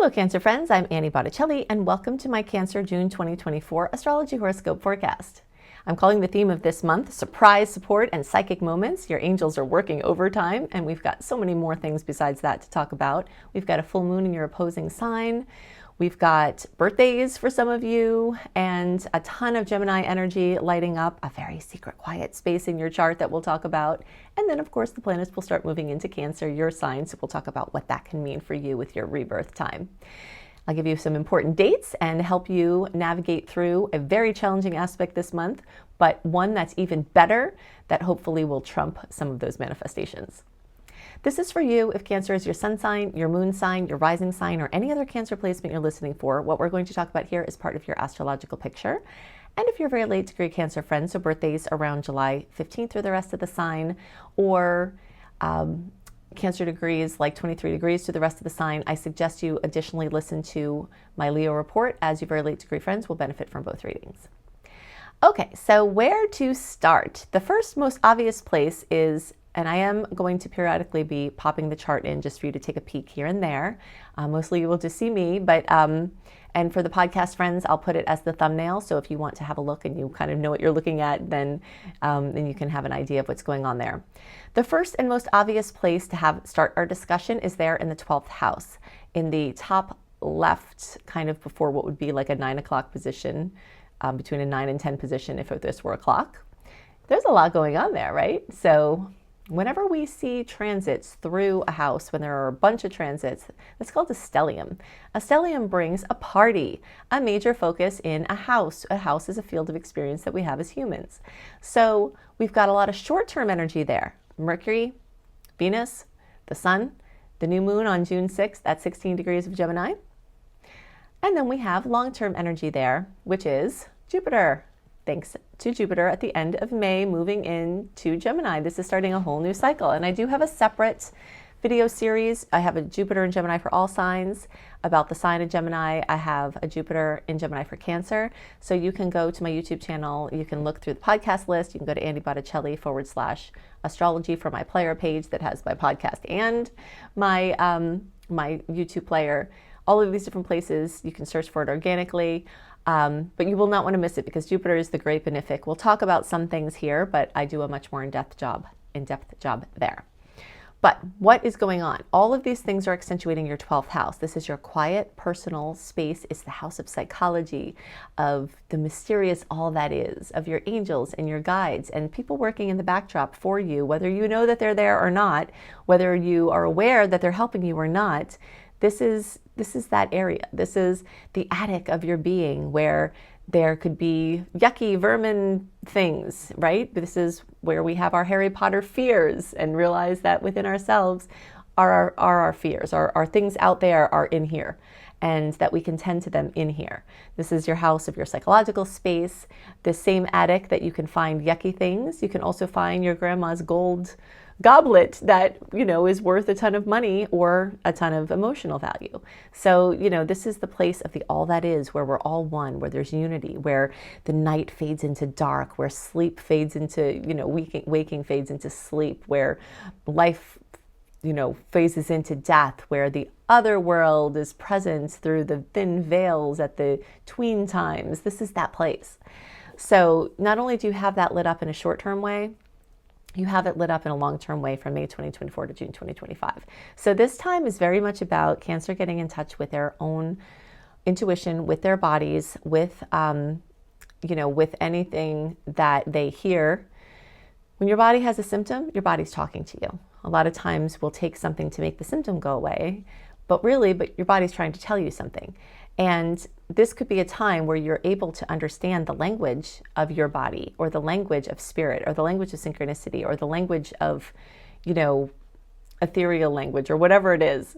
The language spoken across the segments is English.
Hello Cancer friends, I'm Annie Botticelli and welcome to my Cancer June 2024 astrology horoscope forecast. I'm calling the theme of this month surprise, support, and psychic moments. Your angels are working overtime and we've got so many more things besides that to talk about. We've got a full moon in your opposing sign. We've got birthdays for some of you and a ton of Gemini energy lighting up a very secret, quiet space in your chart that we'll talk about. And then, of course, the planets will start moving into Cancer, your sign, so we'll talk about what that can mean for you with your rebirth time. I'll give you some important dates and help you navigate through a very challenging aspect this month, but one that's even better that hopefully will trump some of those manifestations. This is for you if Cancer is your sun sign, your moon sign, your rising sign, or any other Cancer placement you're listening for. What we're going to talk about here is part of your astrological picture. And if you're very late degree Cancer friends, so birthdays around July 15th through the rest of the sign, or Cancer degrees like 23 degrees to the rest of the sign, I suggest you additionally listen to my Leo report, as your very late degree friends will benefit from both readings. Okay, so where to start? The first most obvious place is, and I am going to periodically be popping the chart in just for you to take a peek here and there. Mostly you will just see me, but and for the podcast friends, I'll put it as the thumbnail. So if you want to have a look and you kind of know what you're looking at, then you can have an idea of what's going on there. The first and most obvious place to start our discussion is there in the 12th house, in the top left, kind of before what would be like a 9 o'clock position, between a 9 and 10 position if this were a clock. There's a lot going on there, right? So whenever we see transits through a house, when there are a bunch of transits, that's called a stellium. A stellium brings a party, a major focus in a house. A house is a field of experience that we have as humans. So we've got a lot of short-term energy there. Mercury, Venus, the sun, the new moon on June 6th at 16 degrees of Gemini. And then we have long-term energy there, which is Jupiter. Thanks to Jupiter at the end of May, moving into Gemini. This is starting a whole new cycle. And I do have a separate video series. I have a Jupiter in Gemini for all signs about the sign of Gemini. I have a Jupiter in Gemini for Cancer. So you can go to my YouTube channel. You can look through the podcast list. You can go to AnnieBotticelli/astrology for my player page that has my podcast and my YouTube player. All of these different places, you can search for it organically. But you will not want to miss it because Jupiter is the great benefic. We'll talk about some things here, but I do a much more in-depth job there. But what is going on? All of these things are accentuating your 12th house. This is your quiet, personal space. It's the house of psychology, of the mysterious all that is, of your angels and your guides and people working in the backdrop for you, whether you know that they're there or not, whether you are aware that they're helping you or not. This is that area. This is the attic of your being where there could be yucky vermin things, right? This is where we have our Harry Potter fears and realize that within ourselves are our fears, our things out there are in here and that we can tend to them in here. This is your house of your psychological space. The same attic that you can find yucky things, you can also find your grandma's gold goblet that, is worth a ton of money or a ton of emotional value. So, this is the place of the all that is, where we're all one, where there's unity, where the night fades into dark, where sleep fades into, waking fades into sleep, where life, phases into death, where the other world is present through the thin veils at the tween times. This is that place. So not only do you have that lit up in a short-term way, you have it lit up in a long-term way from May 2024 to June 2025. So this time is very much about Cancer getting in touch with their own intuition, with their bodies, with, with anything that they hear. When your body has a symptom, your body's talking to you. A lot of times we'll take something to make the symptom go away, but your body's trying to tell you something. And this could be a time where you're able to understand the language of your body, or the language of spirit, or the language of synchronicity, or the language of, ethereal language, or whatever it is,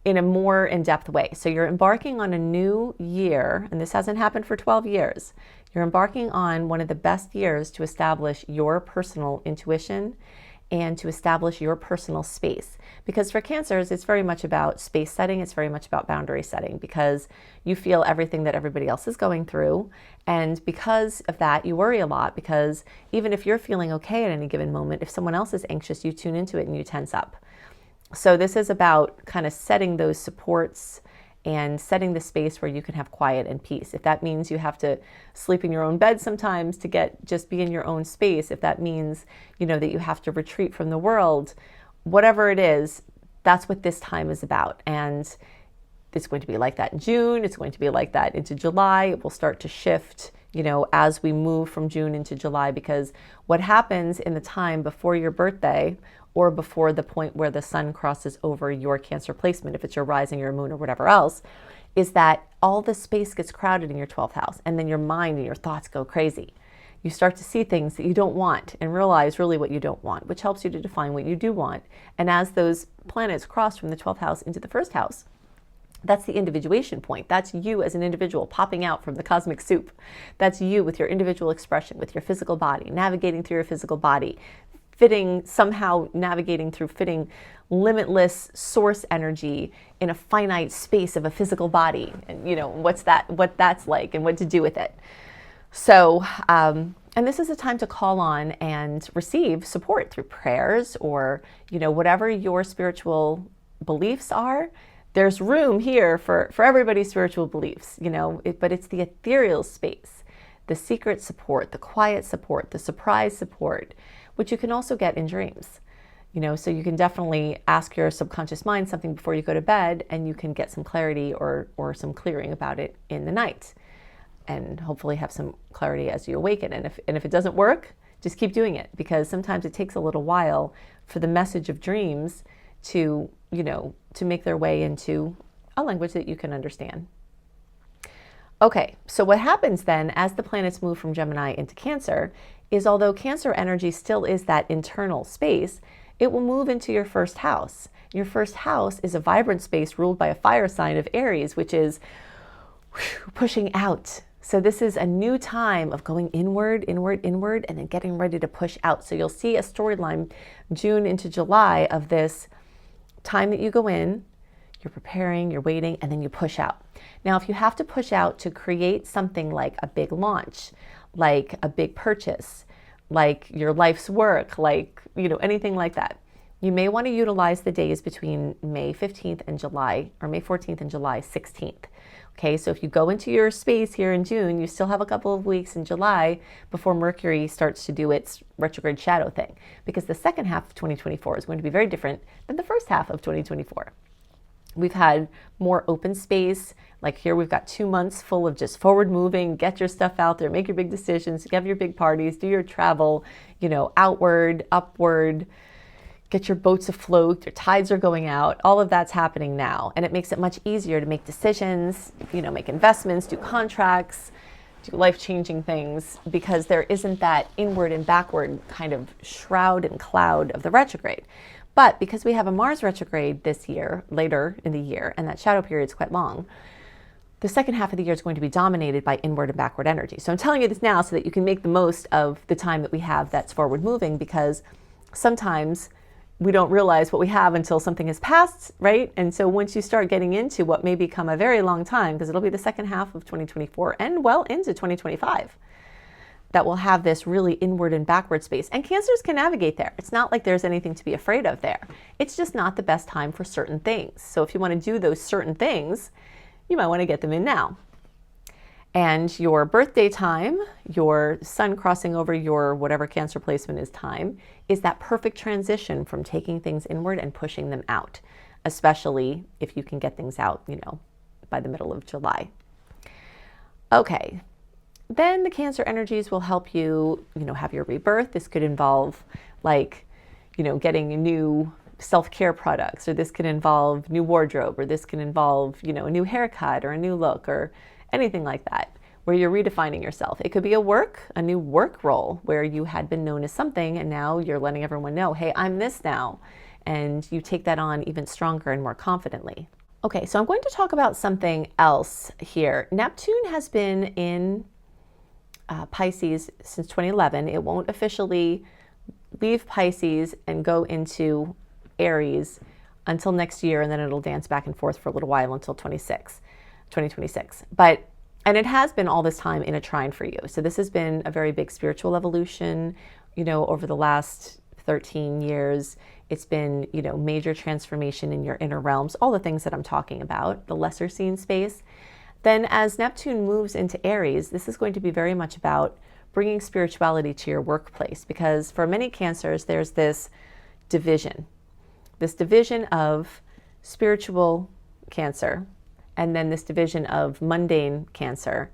in a more in-depth way. So you're embarking on a new year, and this hasn't happened for 12 years. You're embarking on one of the best years to establish your personal intuition and to establish your personal space. Because for Cancers, it's very much about space setting, it's very much about boundary setting, because you feel everything that everybody else is going through. And because of that, you worry a lot, because even if you're feeling okay at any given moment, if someone else is anxious, you tune into it and you tense up. So this is about kind of setting those supports and setting the space where you can have quiet and peace. If that means you have to sleep in your own bed sometimes to just be in your own space, if that means, that you have to retreat from the world, whatever it is, that's what this time is about. And it's going to be like that in June. It's going to be like that into July. It will start to shift, as we move from June into July, because what happens in the time before your birthday or before the point where the sun crosses over your Cancer placement, if it's your rising, your moon, or whatever else, is that all the space gets crowded in your 12th house, and then your mind and your thoughts go crazy. You start to see things that you don't want and realize really what you don't want, which helps you to define what you do want. And as those planets cross from the 12th house into the first house, that's the individuation point. That's you as an individual popping out from the cosmic soup. That's you with your individual expression, with your physical body, navigating through your physical body, navigating through fitting limitless source energy in a finite space of a physical body, and what that's like and what to do with it. So, and this is a time to call on and receive support through prayers or, whatever your spiritual beliefs are. There's room here for everybody's spiritual beliefs, but it's the ethereal space, the secret support, the quiet support, the surprise support, which you can also get in dreams. So you can definitely ask your subconscious mind something before you go to bed, and you can get some clarity or some clearing about it in the night, and hopefully have some clarity as you awaken. And if it doesn't work, just keep doing it, because sometimes it takes a little while for the message of dreams to make their way into a language that you can understand. Okay, so what happens then as the planets move from Gemini into Cancer is, although Cancer energy still is that internal space, it will move into your first house. Your first house is a vibrant space ruled by a fire sign of Aries, which is pushing out. So this is a new time of going inward, and then getting ready to push out. So you'll see a storyline June into July of this time that you go in, you're preparing, you're waiting, and then you push out. Now, if you have to push out to create something like a big launch, like a big purchase, like your life's work, like, anything like that, you may want to utilize the days between May 15th and July, or May 14th and July 16th. Okay, so if you go into your space here in June, you still have a couple of weeks in July before Mercury starts to do its retrograde shadow thing, because the second half of 2024 is going to be very different than the first half of 2024. We've had more open space. Like here, we've got 2 months full of just forward moving, get your stuff out there, make your big decisions, have your big parties, do your travel, outward, upward, get your boats afloat, your tides are going out. All of that's happening now. And it makes it much easier to make decisions, make investments, do contracts, do life-changing things, because there isn't that inward and backward kind of shroud and cloud of the retrograde. But because we have a Mars retrograde this year, later in the year, and that shadow period is quite long, the second half of the year is going to be dominated by inward and backward energy. So I'm telling you this now so that you can make the most of the time that we have that's forward moving, because sometimes we don't realize what we have until something has passed, right? And so once you start getting into what may become a very long time, because it'll be the second half of 2024 and well into 2025, that will have this really inward and backward space. And Cancers can navigate there. It's not like there's anything to be afraid of there. It's just not the best time for certain things. So if you want to do those certain things, you might want to get them in now. And your birthday time, your sun crossing over your whatever Cancer placement is time, is that perfect transition from taking things inward and pushing them out, especially if you can get things out, by the middle of July. Okay. Then the Cancer energies will help you, have your rebirth. This could involve getting new self-care products, or this could involve new wardrobe, or this can involve, a new haircut or a new look or anything like that, where you're redefining yourself. It could be a new work role where you had been known as something and now you're letting everyone know, hey, I'm this now. And you take that on even stronger and more confidently. Okay, so I'm going to talk about something else here. Neptune has been in Pisces since 2011. It won't officially leave Pisces and go into Aries until next year, and then it'll dance back and forth for a little while until 2026. And it has been all this time in a trine for you. So this has been a very big spiritual evolution, over the last 13 years. It's been, major transformation in your inner realms, all the things that I'm talking about, the lesser seen space. Then as Neptune moves into Aries, this is going to be very much about bringing spirituality to your workplace, because for many Cancers, there's this division of spiritual Cancer, and then this division of mundane Cancer,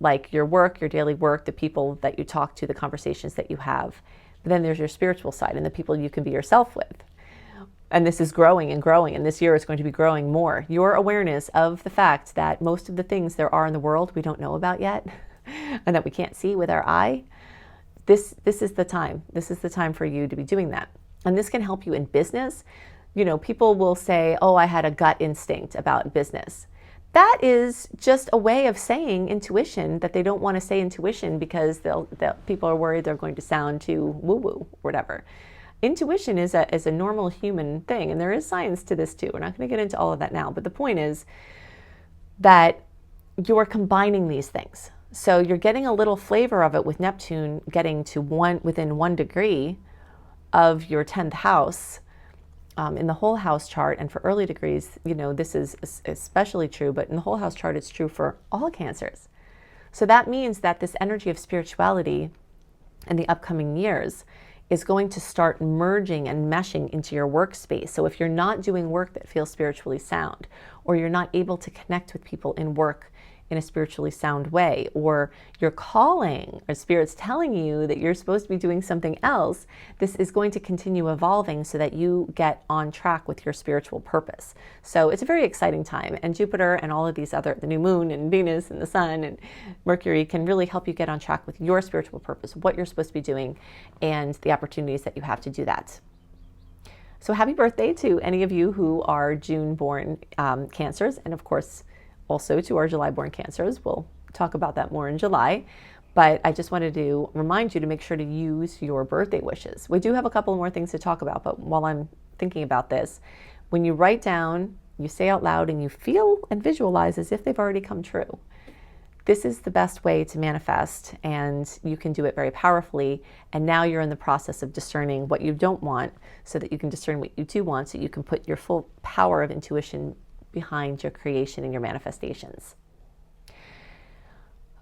like your work, your daily work, the people that you talk to, the conversations that you have. But then there's your spiritual side and the people you can be yourself with. And this is growing and growing, and this year is going to be growing more. Your awareness of the fact that most of the things there are in the world we don't know about yet and that we can't see with our eye, this is the time. This is the time for you to be doing that. And this can help you in business. People will say, oh, I had a gut instinct about business. That is just a way of saying intuition that they don't want to say intuition because people are worried they're going to sound too woo-woo or whatever. Intuition is a normal human thing, and there is science to this too. We're not going to get into all of that now, but the point is that you're combining these things. So you're getting a little flavor of it with Neptune getting to within 1 degree of your 10th house in the whole house chart. And for early degrees, this is especially true, but in the whole house chart, it's true for all Cancers. So that means that this energy of spirituality in the upcoming years is going to start merging and meshing into your workspace. So if you're not doing work that feels spiritually sound, or you're not able to connect with people in work in a spiritually sound way, or you're calling or spirit's telling you that you're supposed to be doing something else, this is going to continue evolving so that you get on track with your spiritual purpose. So it's a very exciting time, and Jupiter and all of these the new moon and Venus and the sun and Mercury can really help you get on track with your spiritual purpose, what you're supposed to be doing, and the opportunities that you have to do that. So happy birthday to any of you who are June-born Cancers, and of course, also to our July-born Cancers. We'll talk about that more in July. But I just wanted to remind you to make sure to use your birthday wishes. We do have a couple more things to talk about, but while I'm thinking about this, when you write down, you say out loud, and you feel and visualize as if they've already come true, this is the best way to manifest, and you can do it very powerfully. And now you're in the process of discerning what you don't want so that you can discern what you do want, so you can put your full power of intuition behind your creation and your manifestations.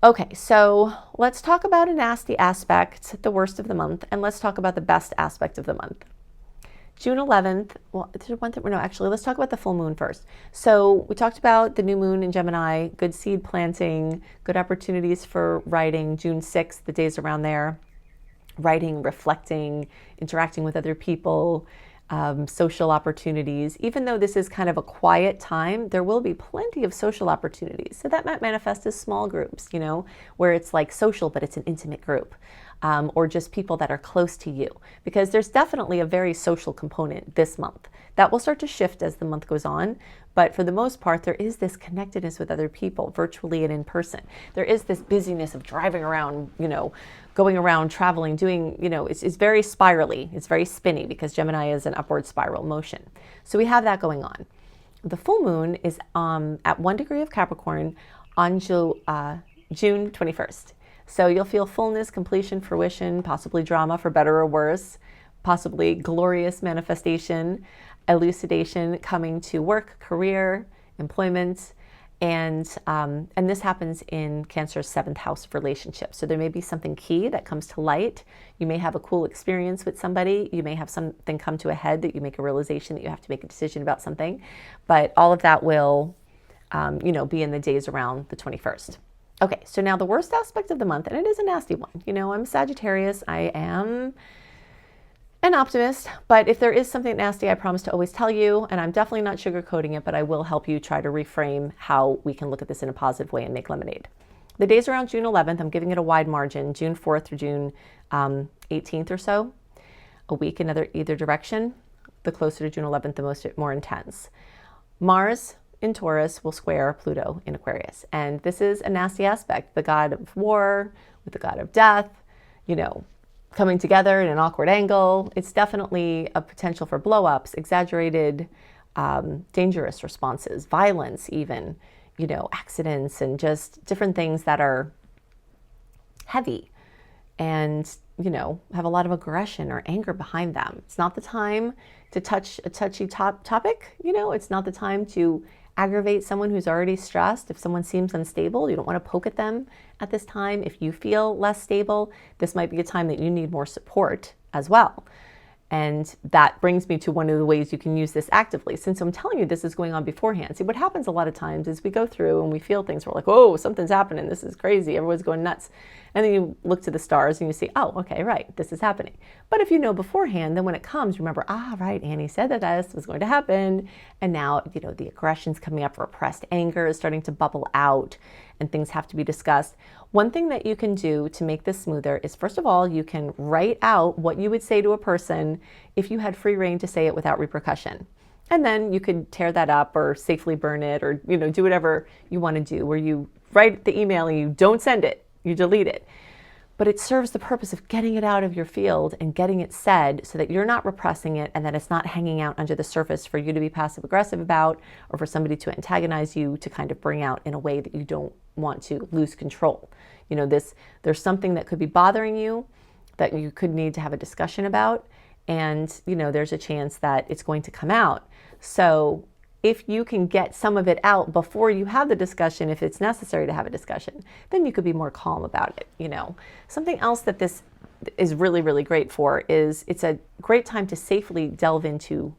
Okay, so let's talk about a nasty aspect, the worst of the month, and let's talk about the best aspect of the month. June 11th, let's talk about the full moon first. So we talked about the new moon in Gemini, good seed planting, good opportunities for writing. June 6th, the days around there, writing, reflecting, interacting with other people, social opportunities. Even though this is kind of a quiet time, there will be plenty of social opportunities. So that might manifest as small groups, where it's like social, but it's an intimate group, or just people that are close to you, because there's definitely a very social component this month. That will start to shift as the month goes on. But for the most part, there is this connectedness with other people, virtually and in person. There is this busyness of driving around, going around, traveling, doing, it's very spirally. It's very spinny because Gemini is an upward spiral motion. So we have that going on. The full moon is at 1 degree of Capricorn on June 21st. So you'll feel fullness, completion, fruition, possibly drama for better or worse, possibly glorious manifestation, elucidation coming to work, career, employment, and this happens in Cancer's 7th house of relationships. So there may be something key that comes to light. You may have a cool experience with somebody. You may have something come to a head that you make a realization that you have to make a decision about something. But all of that will, be in the days around the 21st. Okay, so now the worst aspect of the month, and it is a nasty one. I'm Sagittarius. I am an optimist, but if there is something nasty, I promise to always tell you, and I'm definitely not sugarcoating it, but I will help you try to reframe how we can look at this in a positive way and make lemonade. The days around June 11th, I'm giving it a wide margin, June 4th through June 18th or so, a week in either direction. The closer to June 11th, the more intense. Mars in Taurus will square Pluto in Aquarius, and this is a nasty aspect. The god of war with the god of death, coming together in an awkward angle. It's definitely a potential for blow-ups, exaggerated, dangerous responses, violence even, accidents, and just different things that are heavy. and, have a lot of aggression or anger behind them. It's not the time to touch a touchy topic. It's not the time to aggravate someone who's already stressed. If someone seems unstable, you don't want to poke at them at this time. If you feel less stable, this might be a time that you need more support as well. And that brings me to one of the ways you can use this actively. Since I'm telling you this is going on beforehand. See, what happens a lot of times is we go through and we feel things. We're like, oh, something's happening. This is crazy. Everyone's going nuts. And then you look to the stars and you see, oh, okay, right, this is happening. But if you know beforehand, then when it comes, remember, right, Annie said that this was going to happen. And now, the aggression's coming up, repressed anger is starting to bubble out and things have to be discussed. One thing that you can do to make this smoother is, first of all, you can write out what you would say to a person if you had free reign to say it without repercussion. And then you could tear that up or safely burn it or, do whatever you want to do, where you write the email and you don't send it, you delete it. But it serves the purpose of getting it out of your field and getting it said so that you're not repressing it and that it's not hanging out under the surface for you to be passive aggressive about or for somebody to antagonize you to kind of bring out in a way that you don't want to lose control. There's something that could be bothering you that you could need to have a discussion about, and there's a chance that it's going to come out. So if you can get some of it out before you have the discussion, if it's necessary to have a discussion, then you could be more calm about it. Something else that this is really, really great for is it's a great time to safely delve into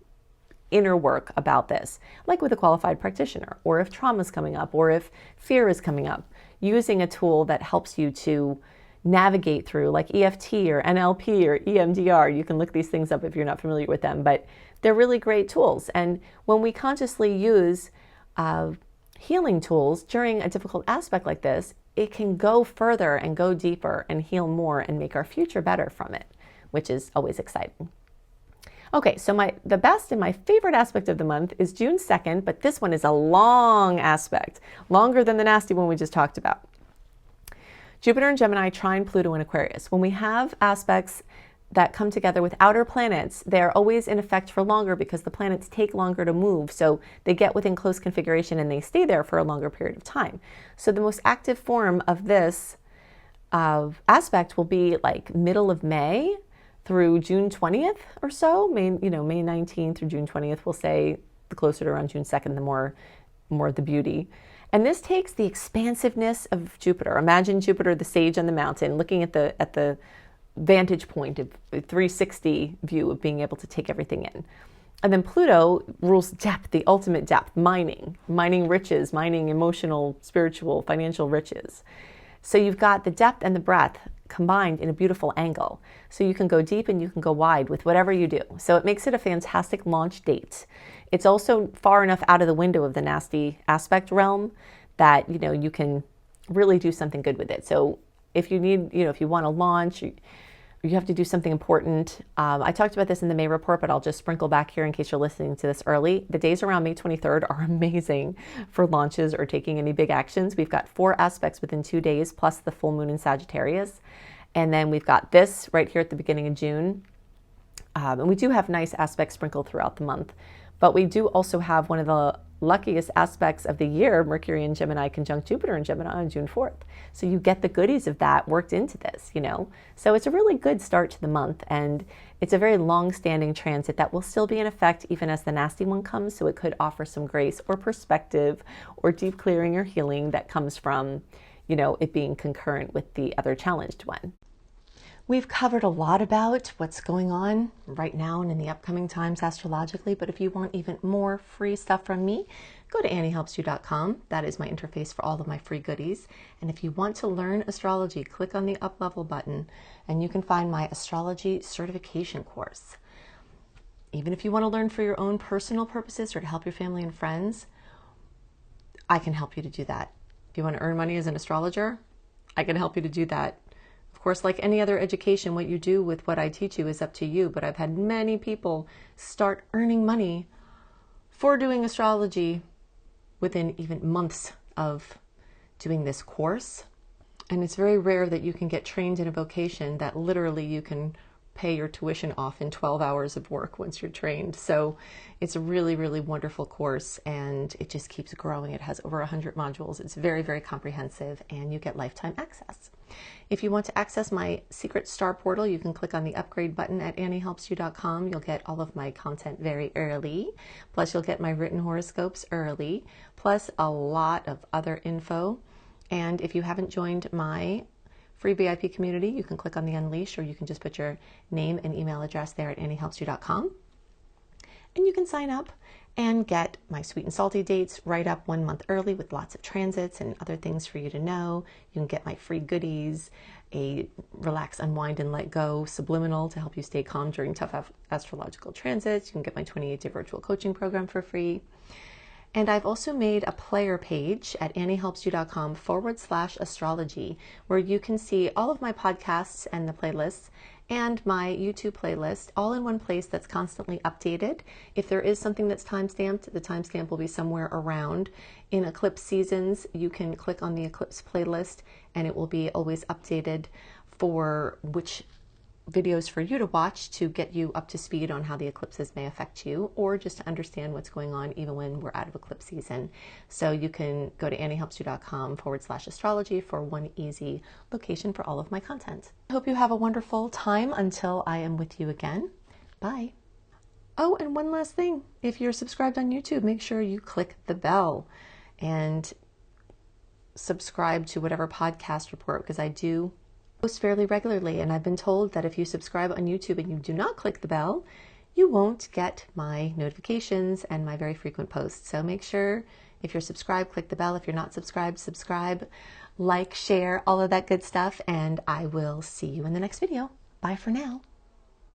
inner work about this, like with a qualified practitioner, or if trauma is coming up, or if fear is coming up, using a tool that helps you to navigate through, like EFT or NLP or EMDR. You can look these things up if you're not familiar with them, but they're really great tools. And when we consciously use healing tools during a difficult aspect like this, it can go further and go deeper and heal more and make our future better from it, which is always exciting. Okay, so the best and my favorite aspect of the month is June 2nd, but this one is a long aspect, longer than the nasty one we just talked about. Jupiter and Gemini trine Pluto in Aquarius. When we have aspects that come together with outer planets, they're always in effect for longer because the planets take longer to move. So they get within close configuration and they stay there for a longer period of time. So the most active form of this aspect will be like middle of May through June 20th or so. May 19th through June 20th, we'll say. The closer to around June 2nd, the more the beauty. And this takes the expansiveness of Jupiter. Imagine Jupiter, the sage on the mountain, looking at the vantage point of a 360 view of being able to take everything in. And then Pluto rules depth, the ultimate depth, mining riches, mining emotional, spiritual, financial riches. So you've got the depth and the breadth combined in a beautiful angle. So you can go deep and you can go wide with whatever you do. So it makes it a fantastic launch date. It's also far enough out of the window of the nasty aspect realm that, you can really do something good with it. So if you need, if you want to launch, you have to do something important. I talked about this in the May report, but I'll just sprinkle back here in case you're listening to this early. The days around May 23rd are amazing for launches or taking any big actions. We've got 4 aspects within 2 days, plus the full moon in Sagittarius. And then we've got this right here at the beginning of June. And we do have nice aspects sprinkled throughout the month. But we do also have one of the luckiest aspects of the year, Mercury in Gemini conjunct Jupiter in Gemini on June 4th. So you get the goodies of that worked into this, So it's a really good start to the month, and it's a very long-standing transit that will still be in effect even as the nasty one comes, so it could offer some grace or perspective or deep clearing or healing that comes from, it being concurrent with the other challenged one. We've covered a lot about what's going on right now and in the upcoming times astrologically, but if you want even more free stuff from me, go to anniehelpsyou.com. That is my interface for all of my free goodies. And if you want to learn astrology, click on the up level button and you can find my astrology certification course. Even if you want to learn for your own personal purposes or to help your family and friends, I can help you to do that. If you want to earn money as an astrologer, I can help you to do that. Of course, like any other education, what you do with what I teach you is up to you, but I've had many people start earning money for doing astrology within even months of doing this course. And it's very rare that you can get trained in a vocation that literally you can pay your tuition off in 12 hours of work once you're trained. So it's a really, really wonderful course, and it just keeps growing. It has over 100 modules. It's very, very comprehensive, and you get lifetime access. If you want to access my secret star portal, you can click on the upgrade button at anniehelpsyou.com. You'll get all of my content very early. Plus, you'll get my written horoscopes early, plus a lot of other info. And if you haven't joined my free VIP community, you can click on the Unleash, or you can just put your name and email address there at anniehelpsyou.com. And you can sign up and get my sweet and salty dates right up 1 month early with lots of transits and other things for you to know. You can get my free goodies, a relax, unwind, and let go subliminal to help you stay calm during tough astrological transits. You can get my 28-day virtual coaching program for free. And I've also made a player page at anniehelpsyou.com/astrology, where you can see all of my podcasts and the playlists and my YouTube playlist all in one place that's constantly updated. If there is something that's time-stamped, the timestamp will be somewhere around. In eclipse seasons, you can click on the eclipse playlist and it will be always updated for which videos for you to watch to get you up to speed on how the eclipses may affect you, or just to understand what's going on even when we're out of eclipse season. So you can go to anniehelpsyou.com/astrology for one easy location for all of my content. I hope you have a wonderful time until I am with you again. Bye. Oh, and one last thing. If you're subscribed on YouTube, make sure you click the bell and subscribe to whatever podcast report, because I do post fairly regularly, and I've been told that if you subscribe on YouTube and you do not click the bell, you won't get my notifications and my very frequent posts. So make sure, if you're subscribed, click the bell. If you're not subscribed, subscribe, like, share, all of that good stuff, and I will see you in the next video. Bye for now.